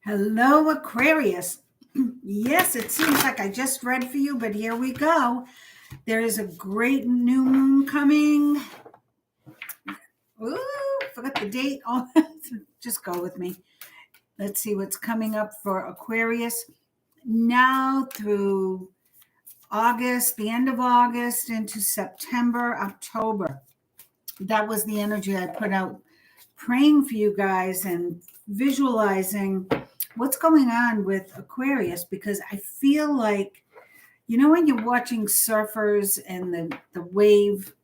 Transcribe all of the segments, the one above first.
Hello, Aquarius. Yes, it seems like I just read for you, but here we go. There is a great new moon coming. Ooh, forgot the date. Oh, just go with me. Let's see what's coming up for Aquarius now through August, the end of August into September, October. That was the energy I put out praying for you guys and visualizing what's going on with Aquarius, because I feel like, when you're watching surfers and the wave,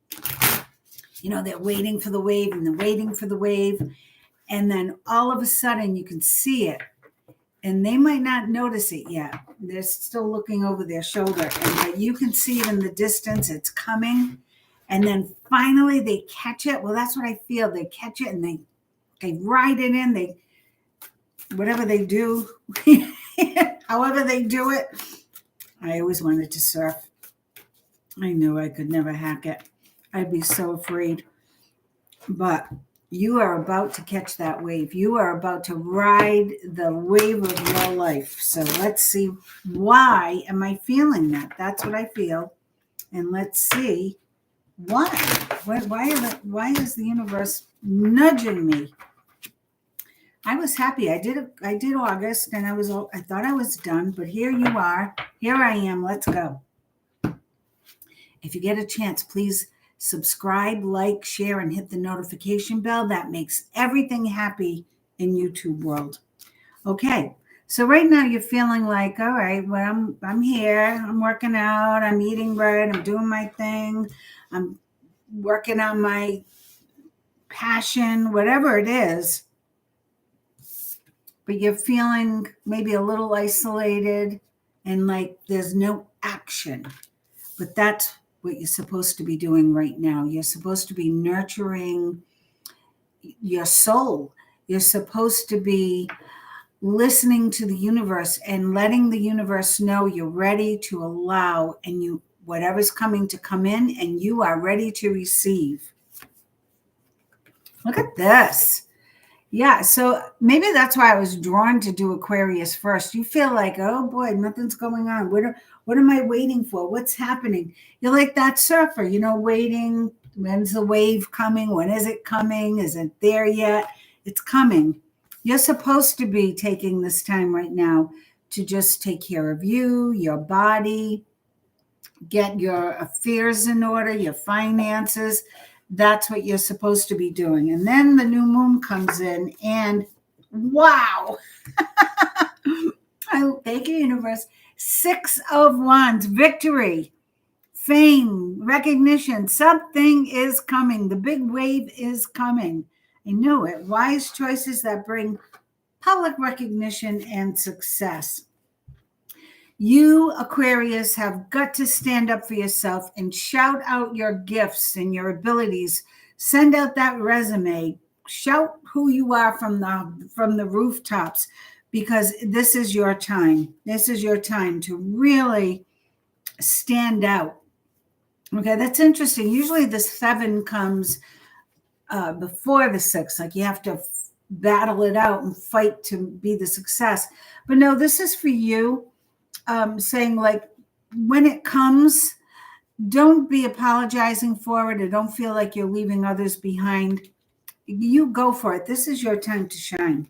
they're waiting for the wave and they're waiting for the wave. And then all of a sudden you can see it and they might not notice it yet. They're still looking over their shoulder, but you can see it in the distance. It's coming. And then finally they catch it. Well, that's what I feel. They catch it and they ride it in. Whatever they do, however they do it. I always wanted to surf. I knew I could never hack it. I'd be so afraid. But you are about to catch that wave. You are about to ride the wave of your life. So let's see, why am I feeling that? That's what I feel. And let's see why. Why is the universe nudging me? I was happy. I did August and I thought I was done, but here you are. Here I am. Let's go. If you get a chance, please subscribe, like, share, and hit the notification bell. That makes everything happy in YouTube world. Okay. So right now you're feeling like, all right, well, I'm here. I'm working out. I'm eating right. I'm doing my thing. I'm working on my passion, whatever it is. But you're feeling maybe a little isolated and like there's no action. But that's what you're supposed to be doing right now. You're supposed to be nurturing your soul. You're supposed to be listening to the universe and letting the universe know you're ready to allow and whatever's coming to come in and you are ready to receive. Look at this. Yeah, so maybe that's why I was drawn to do Aquarius first. You feel like, oh boy, nothing's going on. What am I waiting for? What's happening? You're like that surfer, waiting. When's the wave coming? When is it coming? Is it there yet? It's coming. You're supposed to be taking this time right now to just take care of you, your body, get your affairs in order, your finances. That's what you're supposed to be doing. And then the new moon comes in and wow. Thank you, universe. 6 of Wands, victory, fame, recognition. Something is coming. The big wave is coming. I know it. Wise choices that bring public recognition and success. You, Aquarius, have got to stand up for yourself and shout out your gifts and your abilities. Send out that resume. Shout who you are from the rooftops, because this is your time. This is your time to really stand out. Okay, that's interesting. Usually the 7 comes before the 6. Like you have to battle it out and fight to be the success. But no, this is for you. Saying like when it comes, don't be apologizing for it or don't feel like you're leaving others behind. You go for it. This is your time to shine.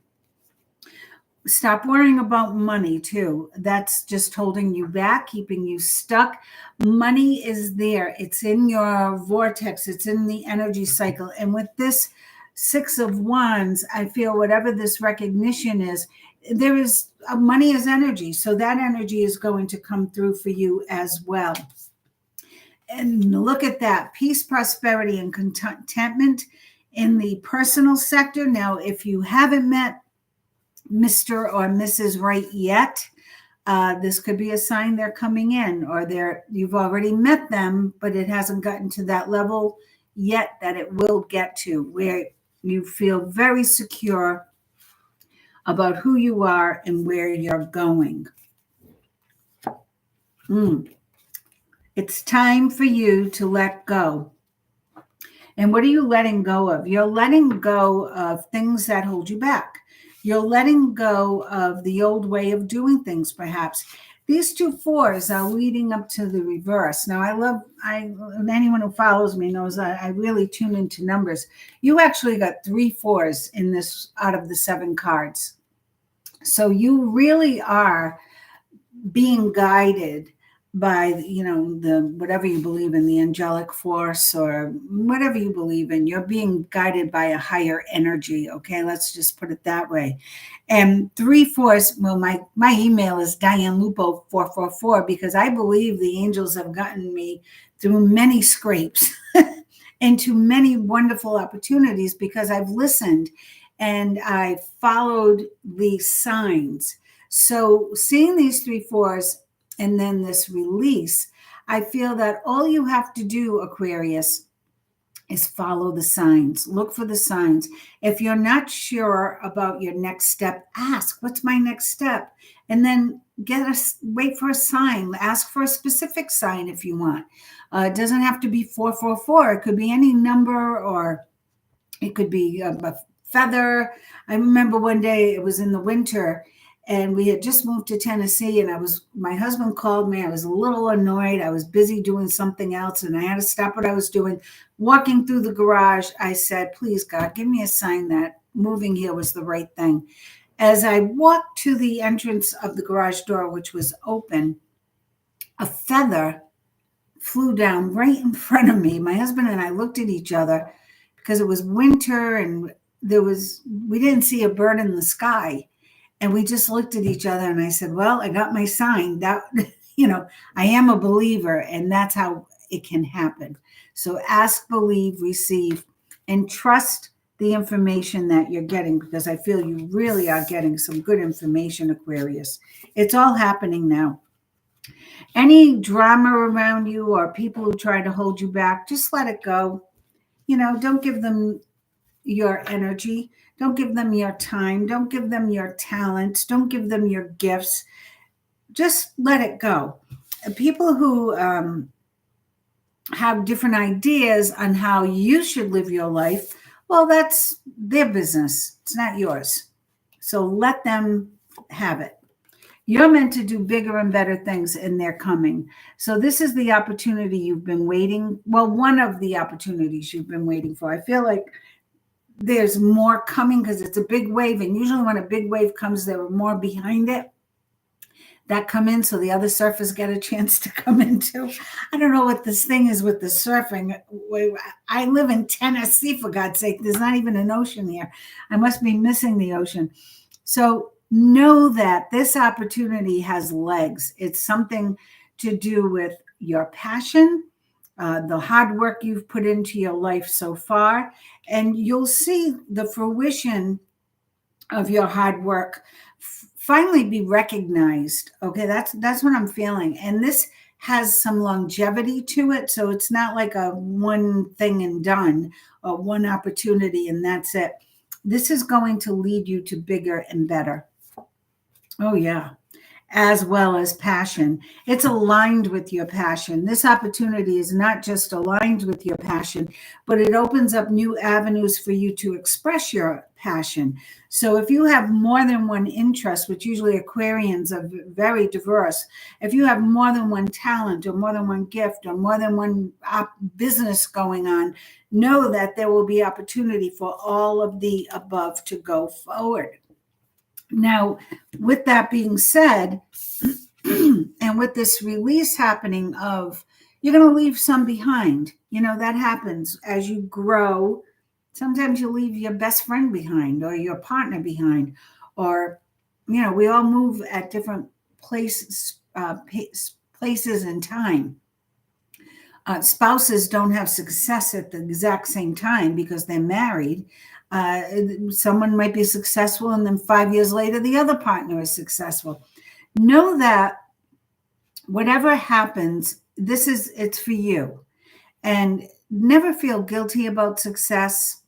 Stop worrying about money too. That's just holding you back, keeping you stuck. Money is there. It's in your vortex. It's in the energy cycle. And with this 6 of Wands, I feel whatever this recognition is, there is money is energy. So that energy is going to come through for you as well. And look at that. Peace, prosperity, and contentment in the personal sector. Now, if you haven't met Mr. or Mrs. Right yet, this could be a sign they're coming in, or you've already met them, but it hasn't gotten to that level yet that it will get to, where you feel very secure about who you are and where you're going. It's time for you to let go. And what are you letting go of? You're letting go of things that hold you back. You're letting go of the old way of doing things, perhaps. These two fours are leading up to the reverse. Now, anyone who follows me knows I really tune into numbers. You actually got 3 4s in this out of the 7 cards. So you really are being guided by, the whatever you believe in, the angelic force or whatever you believe in. You're being guided by a higher energy. Okay, let's just put it that way. And 3 4s, well, my email is DianeLupo444, because I believe the angels have gotten me through many scrapes into many wonderful opportunities, because I've listened and I followed these signs. So seeing these 3 4s and then this release, I feel that all you have to do, Aquarius, is follow the signs. Look for the signs. If you're not sure about your next step, ask, what's my next step? And then wait for a sign. Ask for a specific sign if you want. It doesn't have to be 444. It could be any number, or it could be a feather. I remember one day, it was in the winter, and we had just moved to Tennessee, and my husband called me. I was a little annoyed. I was busy doing something else, and I had to stop what I was doing. Walking through the garage, I said, please, God, give me a sign that moving here was the right thing. As I walked to the entrance of the garage door, which was open, a feather flew down right in front of me. My husband and I looked at each other, because it was winter and we didn't see a bird in the sky. And we just looked at each other, and I said, well, I got my sign. That, I am a believer, and that's how it can happen. So ask, believe, receive, and trust the information that you're getting, because I feel you really are getting some good information, Aquarius. It's all happening now. Any drama around you or people who try to hold you back, just let it go. Don't give them your energy. Don't give them your time. Don't give them your talents. Don't give them your gifts. Just let it go. People who have different ideas on how you should live your life, well, that's their business. It's not yours. So let them have it. You're meant to do bigger and better things, and they're coming. So this is the opportunity you've been waiting. Well, one of the opportunities you've been waiting for. I feel like there's more coming, because it's a big wave. And usually when a big wave comes, there are more behind it that come in, so the other surfers get a chance to come in too. I don't know what this thing is with the surfing. I live in Tennessee, for God's sake. There's not even an ocean here. I must be missing the ocean. So know that this opportunity has legs. It's something to do with your passion, the hard work you've put into your life so far, and you'll see the fruition of your hard work finally be recognized. Okay, that's what I'm feeling. And this has some longevity to it, so it's not like a one thing and done, or one opportunity and that's it. This is going to lead you to bigger and better. Oh yeah, as well as passion. It's aligned with your passion. This opportunity is not just aligned with your passion, but it opens up new avenues for you to express your passion. So if you have more than one interest, which usually Aquarians are very diverse, if you have more than one talent or more than one gift or more than one business going on, know that there will be opportunity for all of the above to go forward. Now, with that being said, and with this release happening of, you're going to leave some behind. That happens as you grow. Sometimes you leave your best friend behind, or your partner behind, or, we all move at different places and time. Spouses don't have success at the exact same time because they're married. Someone might be successful, and then 5 years later, the other partner is successful. Know that whatever happens, it's for you. And never feel guilty about success.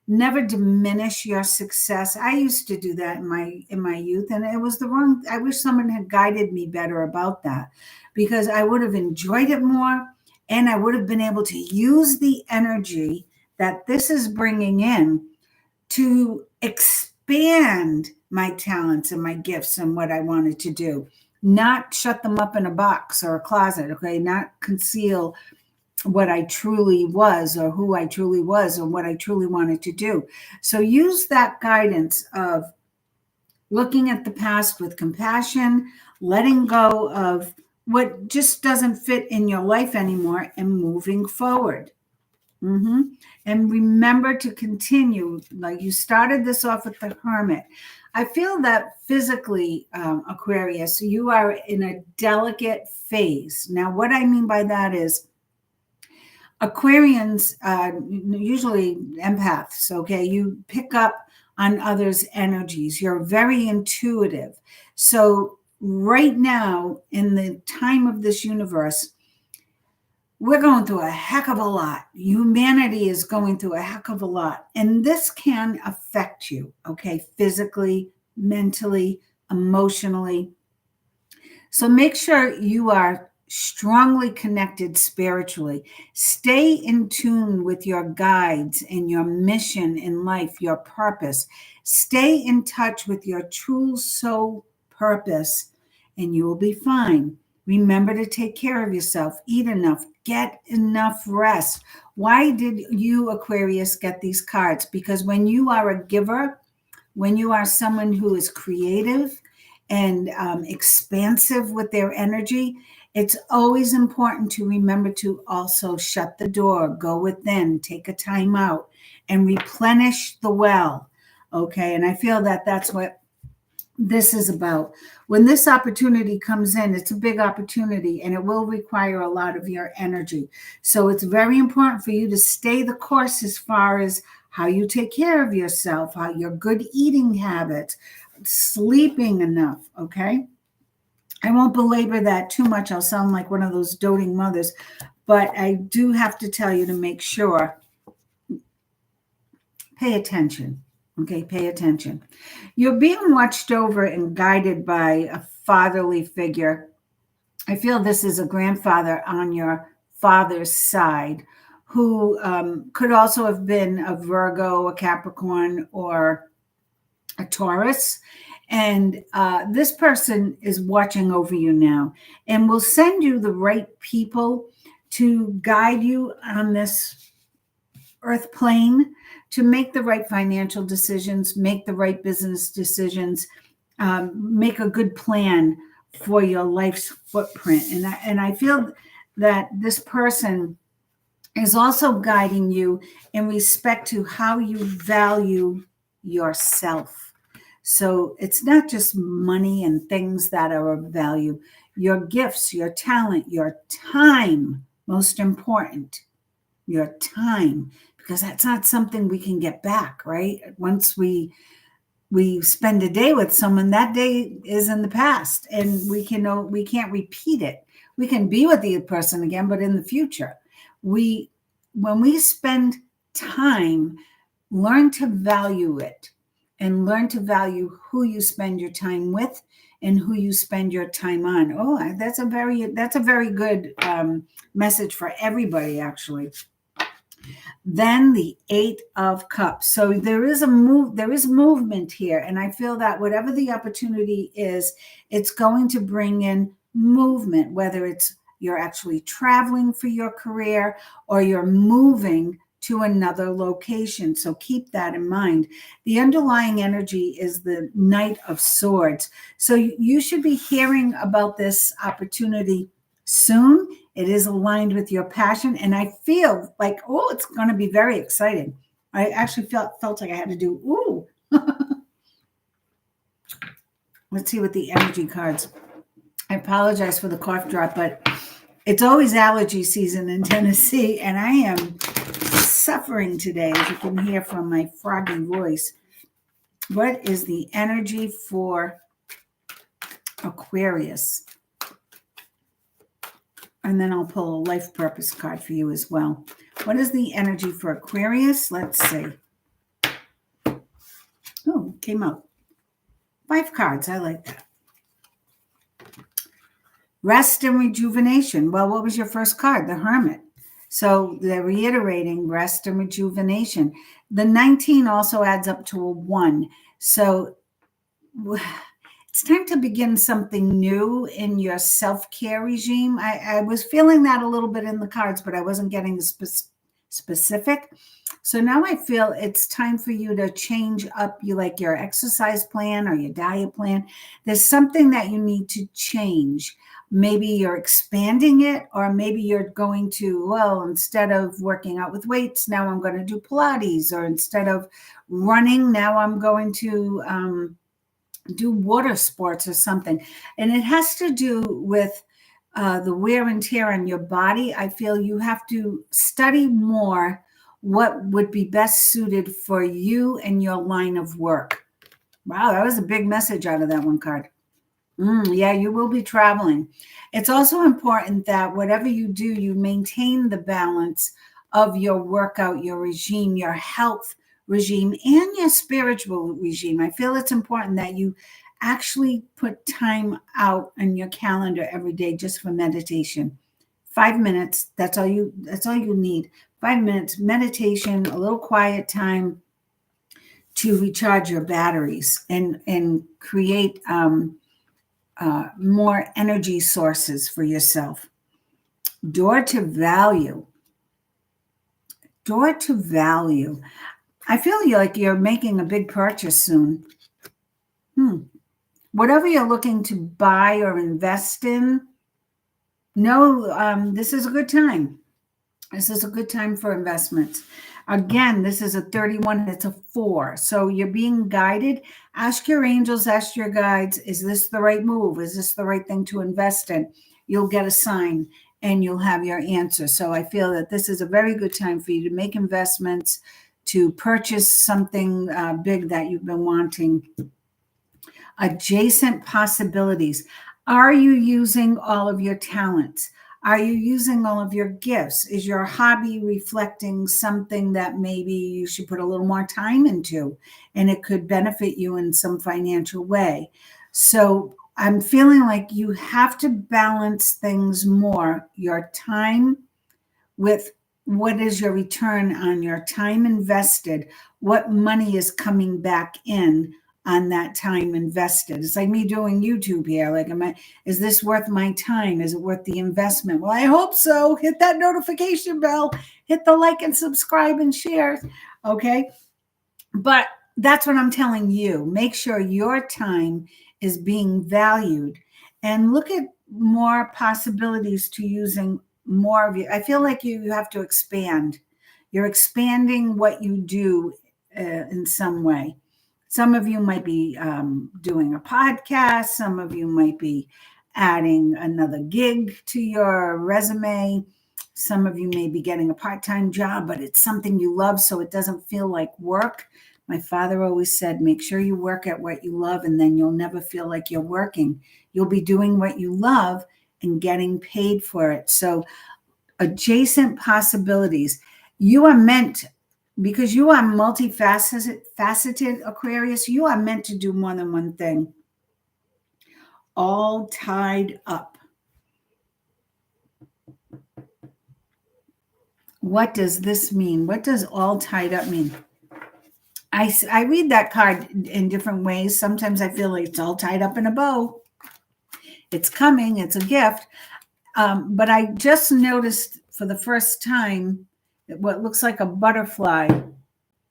Never diminish your success. I used to do that in my youth, and it was the wrong. I wish someone had guided me better about that, because I would have enjoyed it more, and I would have been able to use the energy that this is bringing in to expand my talents and my gifts and what I wanted to do, not shut them up in a box or a closet, okay? Not conceal what I truly was or who I truly was or what I truly wanted to do. So use that guidance of looking at the past with compassion, letting go of what just doesn't fit in your life anymore, and moving forward. And remember to continue, like you started this off with the Hermit. I feel that physically, Aquarius, you are in a delicate phase. Now, what I mean by that is Aquarians, usually empaths, okay, you pick up on others' energies. You're very intuitive. So right now, in the time of this universe, we're going through a heck of a lot. Humanity is going through a heck of a lot. And this can affect you, okay, physically, mentally, emotionally. So make sure you are strongly connected spiritually. Stay in tune with your guides and your mission in life, your purpose. Stay in touch with your true soul purpose, and you will be fine. Remember to take care of yourself, eat enough, get enough rest. Why did you, Aquarius, get these cards? Because when you are a giver, when you are someone who is creative and expansive with their energy, it's always important to remember to also shut the door, go within, take a time out, and replenish the well. Okay. And I feel that that's what this is about. When this opportunity comes in, it's a big opportunity and it will require a lot of your energy. So it's very important for you to stay the course as far as how you take care of yourself, how your good eating habits, sleeping enough, okay? I won't belabor that too much. I'll sound like one of those doting mothers, but I do have to tell you to make sure, pay attention. Okay, pay attention. You're being watched over and guided by a fatherly figure. I feel this is a grandfather on your father's side who could also have been a Virgo, a Capricorn, or a Taurus. And this person is watching over you now and will send you the right people to guide you on this earth plane, to make the right financial decisions, make the right business decisions, make a good plan for your life's footprint. And I feel that this person is also guiding you in respect to how you value yourself. So it's not just money and things that are of value. Your gifts, your talent, your time, most important, your time, because that's not something we can get back, right? Once we spend a day with someone, that day is in the past and we can't repeat it. We can be with the person again, but in the future, when we spend time, learn to value it and learn to value who you spend your time with and who you spend your time on. Oh, that's a very good message for everybody, actually. Then the 8 of Cups. So there is movement here. And I feel that whatever the opportunity is, it's going to bring in movement, whether it's you're actually traveling for your career or you're moving to another location. So keep that in mind. The underlying energy is the Knight of Swords. So you should be hearing about this opportunity soon. It is aligned with your passion. And I feel like, oh, it's going to be very exciting. I actually felt like I had to do, ooh. Let's see what the energy cards. I apologize for the cough drop, but it's always allergy season in Tennessee. And I am suffering today, as you can hear from my froggy voice. What is the energy for Aquarius? And then I'll pull a life purpose card for you as well. What is the energy for Aquarius? Let's see. Oh, came out. 5 cards. I like that. Rest and rejuvenation. Well, what was your first card? The Hermit. So they're reiterating rest and rejuvenation. The 19 also adds up to a 1. So it's time to begin something new in your self-care regime. I was feeling that a little bit in the cards, but I wasn't getting specific. So now I feel it's time for you to change up your exercise plan or your diet plan. There's something that you need to change. Maybe you're expanding it, or maybe you're going to, well, instead of working out with weights, now I'm going to do Pilates, or instead of running, now I'm going to do water sports or something. And it has to do with the wear and tear on your body. I feel you have to study more what would be best suited for you and your line of work. Wow, that was a big message out of that one card. Yeah, you will be traveling. It's also important that whatever you do, you maintain the balance of your workout, your regime, your health regime, and your spiritual regime. I feel it's important that you actually put time out on your calendar every day just for meditation. 5 minutes, that's all you need. 5 minutes meditation, a little quiet time to recharge your batteries and create more energy sources for yourself. Door to value. Door to value. I feel like you're making a big purchase soon. Whatever you're looking to buy or invest in, this is a good time. This is a good time for investments. Again, this is a 31, it's a 4. So you're being guided. Ask your angels, ask your guides, is this the right move? Is this the right thing to invest in? You'll get a sign and you'll have your answer. So I feel that this is a very good time for you to make investments, to purchase something big that you've been wanting. Adjacent possibilities. Are you using all of your talents? Are you using all of your gifts? Is your hobby reflecting something that maybe you should put a little more time into, and it could benefit you in some financial way? So I'm feeling like you have to balance things more, your time with what is your return on your time invested, what money is coming back in on that time invested. It's like me doing YouTube here. Like, is this worth my time? Is it worth the investment? Well, I hope so. Hit that notification bell, hit the like and subscribe and share. Okay. But that's what I'm telling you. Make sure your time is being valued and look at more possibilities to using more of you. I feel like you have to expand. You're expanding what you do in some way. Some of you might be doing a podcast. Some of you might be adding another gig to your resume. Some of you may be getting a part-time job, but it's something you love, so it doesn't feel like work. My father always said, make sure you work at what you love, and then you'll never feel like you're working. You'll be doing what you love and getting paid for it. So adjacent possibilities. You are meant, because you are multifaceted, Aquarius, you are meant to do more than one thing. All tied up. What does this mean? What does all tied up mean? I read that card in different ways. Sometimes I feel like it's all tied up in a bow. It's coming. It's a gift. But I just noticed for the first time what looks like a butterfly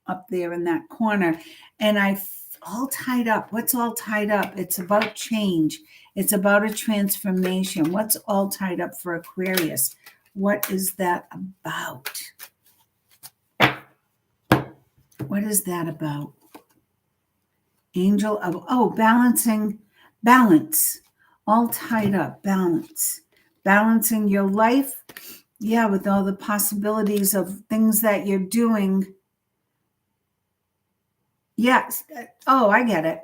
up there in that corner. And all tied up. What's all tied up? It's about change. It's about a transformation. What's all tied up for Aquarius? What is that about? What is that about? Angel of, balancing, balance, all tied up, balance, balancing your life. Yeah, with all the possibilities of things that you're doing. Yes. Oh, I get it.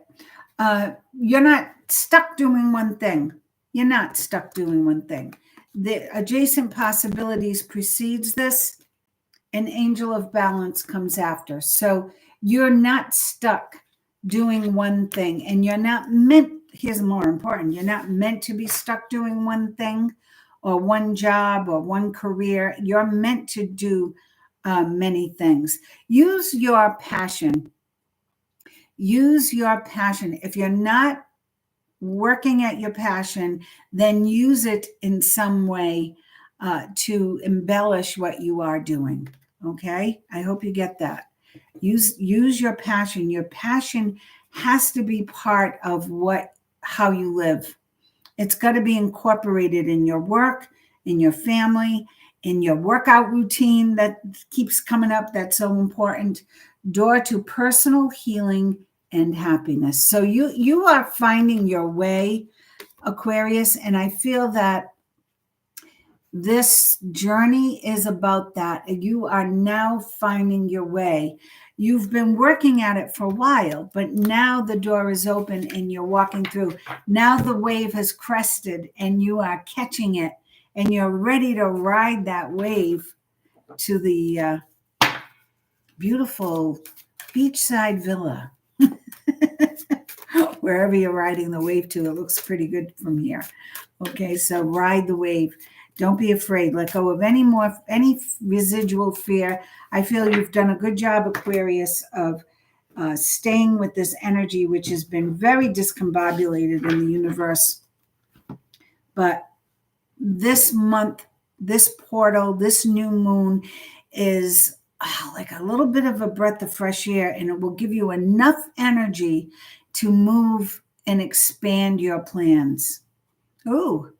You're not stuck doing one thing. You're not stuck doing one thing. The adjacent possibilities precedes this. An angel of balance comes after. So you're not stuck doing one thing, and you're not meant, here's more important, you're not meant to be stuck doing one thing or one job or one career. You're meant to do many things. Use your passion. use your passion. If you're not working at your passion, then use it in some way to embellish what you are doing. Okay, I hope you get that. Use your passion. Your passion has to be part of how you live. It's got to be incorporated in your work, in your family, in your workout routine that keeps coming up. That's so important. Door to personal healing and happiness. So you are finding your way, Aquarius, and I feel that this journey is about that. You are now finding your way. You've been working at it for a while, but now the door is open and you're walking through. Now the wave has crested and you are catching it and you're ready to ride that wave to the beautiful beachside villa. Wherever you're riding the wave to, it looks pretty good from here. Okay, so ride the wave. Don't be afraid. Let go of any residual fear. I feel you've done a good job, Aquarius, of staying with this energy, which has been very discombobulated in the universe. But this month, this portal, this new moon is like a little bit of a breath of fresh air, and it will give you enough energy to move and expand your plans. Ooh,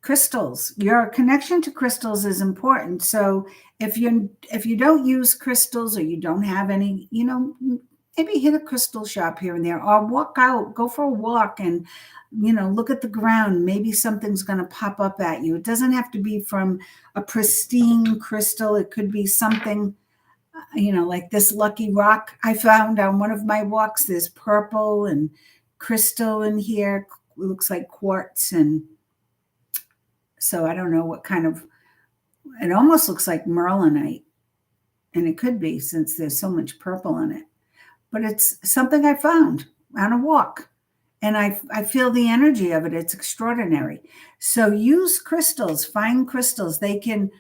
crystals. Your connection to crystals is important. So if you don't use crystals or you don't have any, maybe hit a crystal shop here and there, or walk out, go for a walk and, look at the ground. Maybe something's going to pop up at you. It doesn't have to be from a pristine crystal. It could be something, like this lucky rock I found on one of my walks. There's purple and crystal in here. It looks like quartz. And so I don't know what kind of, it almost looks like merlinite. And it could be, since there's so much purple in it. But it's something I found on a walk. And I feel the energy of it. It's extraordinary. So use crystals, find crystals. They can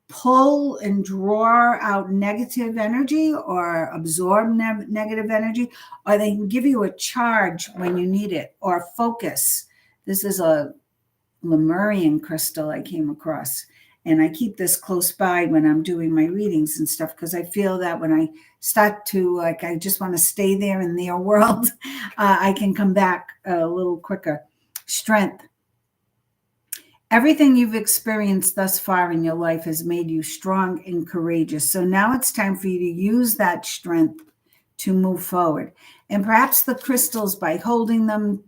pull and draw out negative energy or absorb negative energy, or they can give you a charge when you need it, or focus. This is a Lemurian crystal I came across. And I keep this close by when I'm doing my readings and stuff, because I feel that when I start to, I just want to stay there in their world, I can come back a little quicker. Strength. Everything you've experienced thus far in your life has made you strong and courageous. So now it's time for you to use that strength to move forward. And perhaps the crystals, by holding them,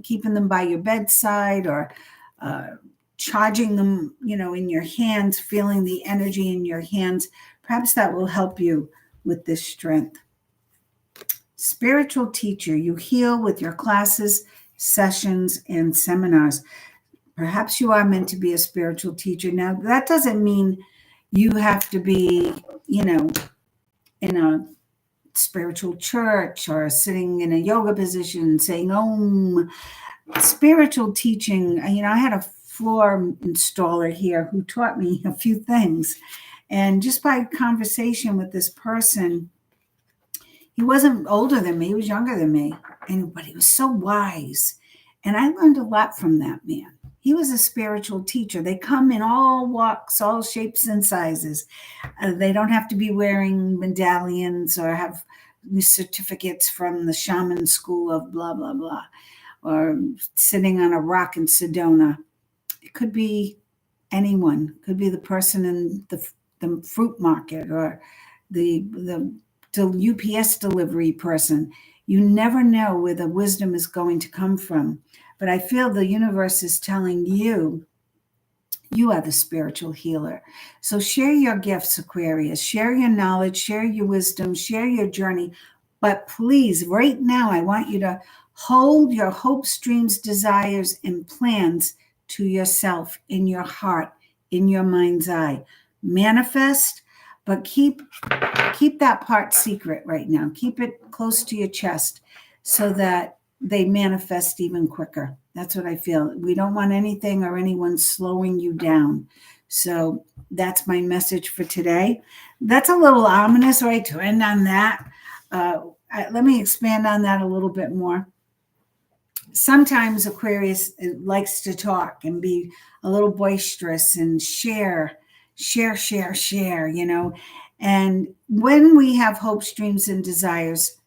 keeping them by your bedside, or charging them, in your hands, feeling the energy in your hands. Perhaps that will help you with this strength. Spiritual teacher, you heal with your classes, sessions, and seminars. Perhaps you are meant to be a spiritual teacher. Now, that doesn't mean you have to be, in a spiritual church or sitting in a yoga position saying, Om. Spiritual teaching, I had a floor installer here who taught me a few things. And just by conversation with this person, he wasn't older than me, he was younger than me, but he was so wise. And I learned a lot from that man. He was a spiritual teacher. They come in all walks, all shapes and sizes. They don't have to be wearing medallions or have certificates from the shaman school of blah, blah, blah, or sitting on a rock in Sedona. It could be anyone. It could be the person in the fruit market, or the UPS delivery person. You never know where the wisdom is going to come from. But I feel the universe is telling you, you are the spiritual healer. So share your gifts, Aquarius. Share your knowledge, share your wisdom, share your journey. But please, right now, I want you to hold your hopes, dreams, desires, and plans to yourself, in your heart, in your mind's eye. Manifest, but keep that part secret right now. Keep it close to your chest so that they manifest even quicker. That's what I feel. We don't want anything or anyone slowing you down. So that's my message for today. That's a little ominous, right? To end on that. let me expand on that a little bit more. Sometimes Aquarius likes to talk and be a little boisterous and share, you know. And when we have hopes, dreams, and desires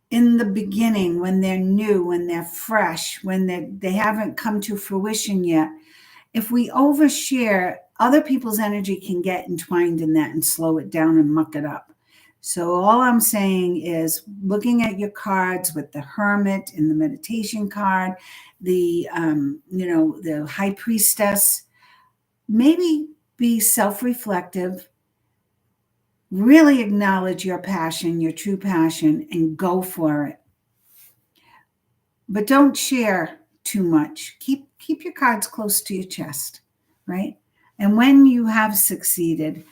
in the beginning, when they're new, when they're fresh, when they haven't come to fruition yet, if we overshare, other people's energy can get entwined in that and slow it down and muck it up. So all I'm saying is looking at your cards with the Hermit and the meditation card, the the High Priestess, maybe be self-reflective, really acknowledge your passion, your true passion, and go for it. But don't share too much. Keep your cards close to your chest, right? And when you have succeeded,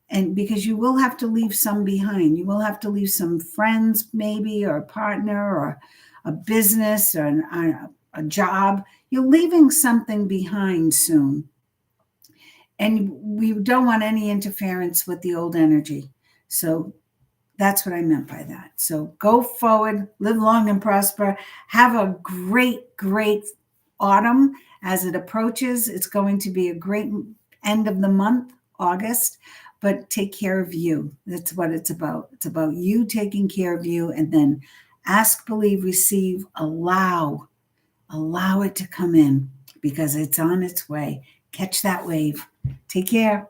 and because you will have to leave some behind, you will have to leave some friends, maybe, or a partner, or a business, or a job. You're leaving something behind soon. And we don't want any interference with the old energy. So that's what I meant by that. So go forward, live long and prosper. Have a great, great autumn as it approaches. It's going to be a great end of the month, August, but take care of you. That's what it's about. It's about you taking care of you, and then ask, believe, receive, allow it to come in because it's on its way. Catch that wave. Take care.